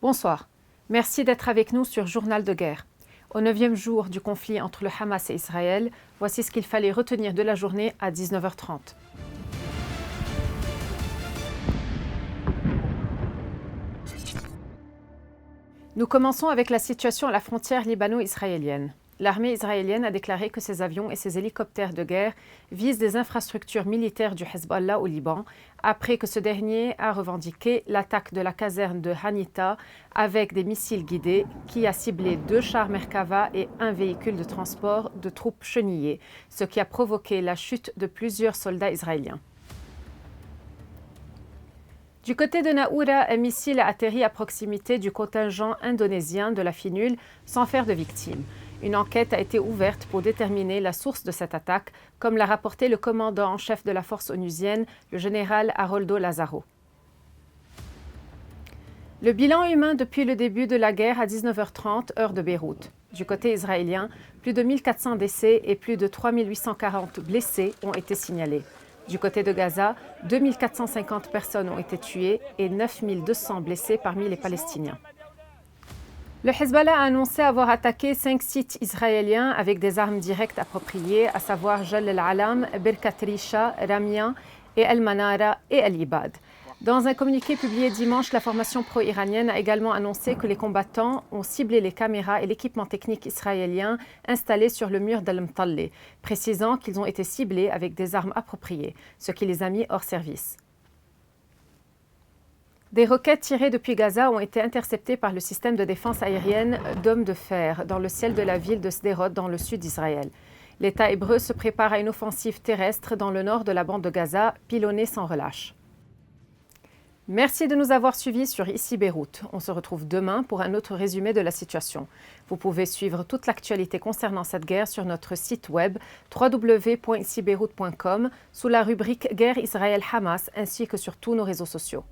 Bonsoir. Merci d'être avec nous sur Journal de guerre. Au 9e jour du conflit entre le Hamas et Israël, voici ce qu'il fallait retenir de la journée à 19h30. Nous commençons avec la situation à la frontière libano-israélienne. L'armée israélienne a déclaré que ses avions et ses hélicoptères de guerre visent des infrastructures militaires du Hezbollah au Liban, après que ce dernier a revendiqué l'attaque de la caserne de Hanita avec des missiles guidés qui a ciblé 2 chars Merkava et un véhicule de transport de troupes chenillées, ce qui a provoqué la chute de plusieurs soldats israéliens. Du côté de Naoura, un missile a atterri à proximité du contingent indonésien de la FINUL sans faire de victimes. Une enquête a été ouverte pour déterminer la source de cette attaque, comme l'a rapporté le commandant en chef de la force onusienne, le général Haroldo Lazaro. Le bilan humain depuis le début de la guerre à 19h30, heure de Beyrouth. Du côté israélien, plus de 1400 décès et plus de 3840 blessés ont été signalés. Du côté de Gaza, 2450 personnes ont été tuées et 9200 blessés parmi les Palestiniens. Le Hezbollah a annoncé avoir attaqué 5 sites israéliens avec des armes directes appropriées, à savoir Jal al-Alam, Birkat Risha, Ramia et El-Manara et El-Ibad. Dans un communiqué publié dimanche, la formation pro-iranienne a également annoncé que les combattants ont ciblé les caméras et l'équipement technique israélien installés sur le mur d'Al-Mtalli, précisant qu'ils ont été ciblés avec des armes appropriées, ce qui les a mis hors service. Des roquettes tirées depuis Gaza ont été interceptées par le système de défense aérienne Dôme de fer dans le ciel de la ville de Sderot dans le sud d'Israël. L'État hébreu se prépare à une offensive terrestre dans le nord de la bande de Gaza, pilonnée sans relâche. Merci de nous avoir suivis sur Ici Beyrouth. On se retrouve demain pour un autre résumé de la situation. Vous pouvez suivre toute l'actualité concernant cette guerre sur notre site web www.icibeyrouth.com sous la rubrique Guerre Israël-Hamas ainsi que sur tous nos réseaux sociaux.